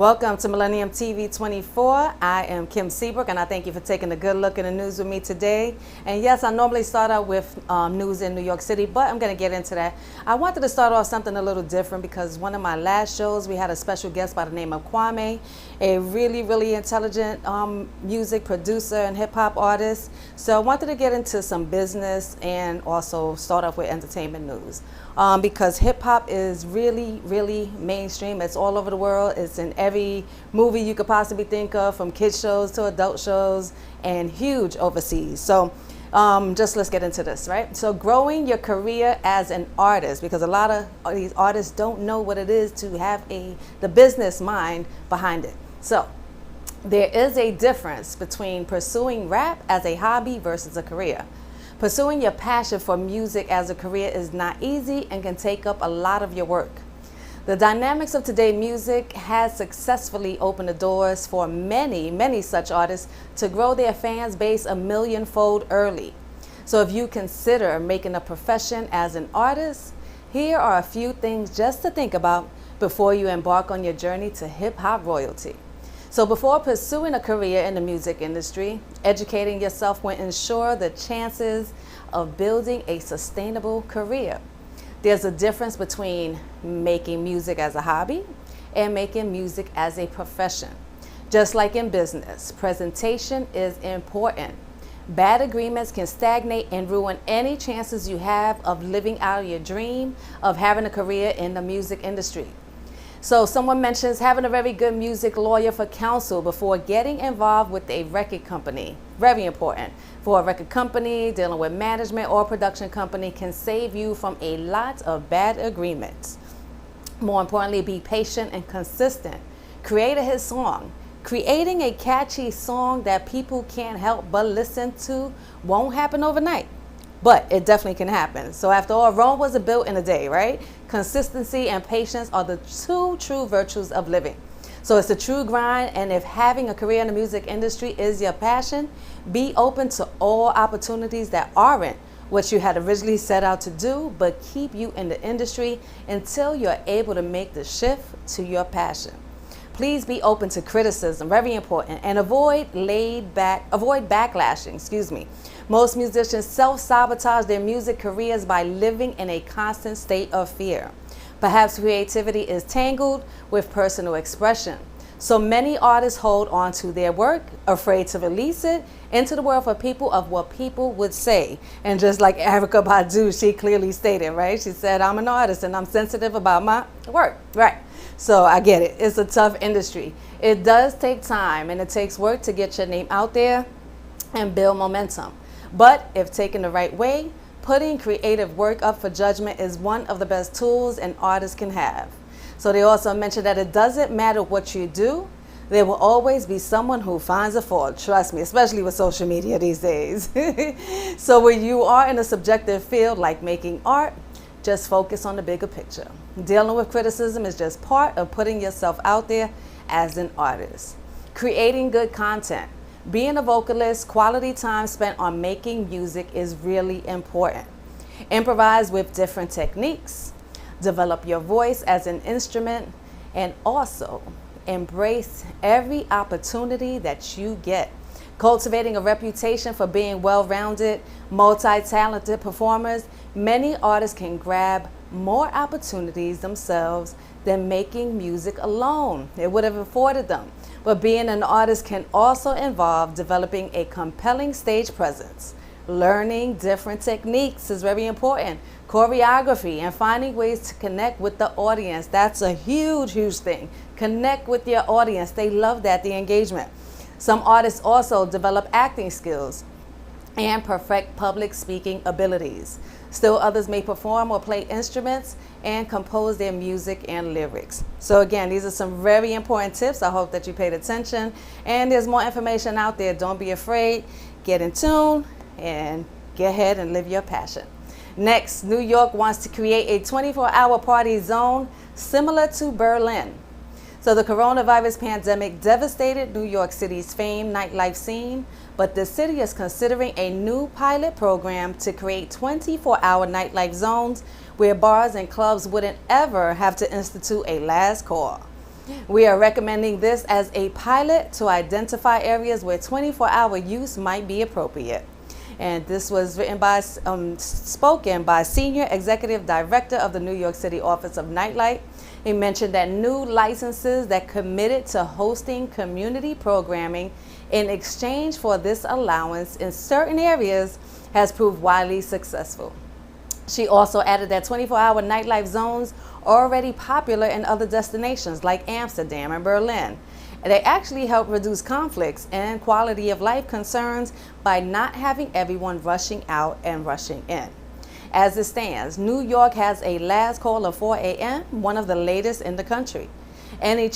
Welcome to Millennium TV 24. I am Kim Seabrook, and I thank you for taking a good look at the news with me today. And yes, I normally start out with news in New York City, but I'm going to get into that. I wanted to start off something a little different because one of my last shows, we had a special guest by the name of Kwame, a really intelligent music producer and hip-hop artist. So I wanted to get into some business and also start off with entertainment news. Because hip-hop is really mainstream. It's all over the world. It's in every movie you could possibly think of, from kids shows to adult shows, and huge overseas. So just let's get into this, right? So growing your career as an artist, because a lot of these artists don't know what it is to have the business mind behind it. So there is a difference between pursuing rap as a hobby versus a career. Pursuing your passion for music as a career is not easy and can take up a lot of your work. The dynamics of today's music has successfully opened the doors for many such artists to grow their fans base a millionfold early. So if you consider making a profession as an artist, here are a few things just to think about before you embark on your journey to hip-hop royalty. So before pursuing a career in the music industry, educating yourself will ensure the chances of building a sustainable career. There's a difference between making music as a hobby and making music as a profession. Just like in business, presentation is important. Bad agreements can stagnate and ruin any chances you have of living out your dream of having a career in the music industry. So someone mentions having a very good music lawyer for counsel before getting involved with a record company. Very important. For a record company, dealing with management or production company can save you from a lot of bad agreements. More importantly, be patient and consistent. Create a hit song. Creating a catchy song that people can't help but listen to won't happen overnight. But it definitely can happen. So after all, Rome wasn't built in a day, right? Consistency and patience are the two true virtues of living. So it's a true grind, and if having a career in the music industry is your passion, be open to all opportunities that aren't what you had originally set out to do, but keep you in the industry until you're able to make the shift to your passion. Please be open to criticism, very important, and avoid backlashing, Most musicians self-sabotage their music careers by living in a constant state of fear. Perhaps creativity is tangled with personal expression. So many artists hold on to their work, afraid to release it into the world for people of what people would say. And just like Erykah Badu, she clearly stated, right? She said, I'm an artist and I'm sensitive about my work, right? So I get it. It's a tough industry. It does take time and it takes work to get your name out there and build momentum. But if taken the right way, putting creative work up for judgment is one of the best tools an artist can have. So they also mentioned that it doesn't matter what you do, there will always be someone who finds a fault. Trust me, especially with social media these days. So when you are in a subjective field like making art, just focus on the bigger picture. Dealing with criticism is just part of putting yourself out there as an artist. Creating good content. Being a vocalist, quality time spent on making music is really important. Improvise with different techniques. Develop your voice as an instrument, and also embrace every opportunity that you get. Cultivating a reputation for being well-rounded, multi-talented performers, many artists can grab more opportunities themselves than making music alone. It would have afforded them. But being an artist can also involve developing a compelling stage presence. Learning different techniques is very important. Choreography and finding ways to connect with the audience. That's a huge thing. Connect with your audience. They love that, the engagement. Some artists also develop acting skills and perfect public speaking abilities. Still others may perform or play instruments and compose their music and lyrics. So again, these are some very important tips. I hope that you paid attention, and there's more information out there. Don't be afraid. Get in tune and get ahead and live your passion. Next, New York wants to create a 24-hour party zone similar to Berlin. So the coronavirus pandemic devastated New York City's famed nightlife scene, but the city is considering a new pilot program to create 24-hour nightlife zones where bars and clubs wouldn't ever have to institute a last call. We are recommending this as a pilot to identify areas where 24-hour use might be appropriate. And this was spoken by Senior Executive Director of the New York City Office of Nightlife. He mentioned that new licenses that committed to hosting community programming in exchange for this allowance in certain areas has proved widely successful. She also added that 24-hour nightlife zones are already popular in other destinations like Amsterdam and Berlin. They actually help reduce conflicts and quality of life concerns by not having everyone rushing out and rushing in. As it stands, New York has a last call of 4 a.m., one of the latest in the country. Any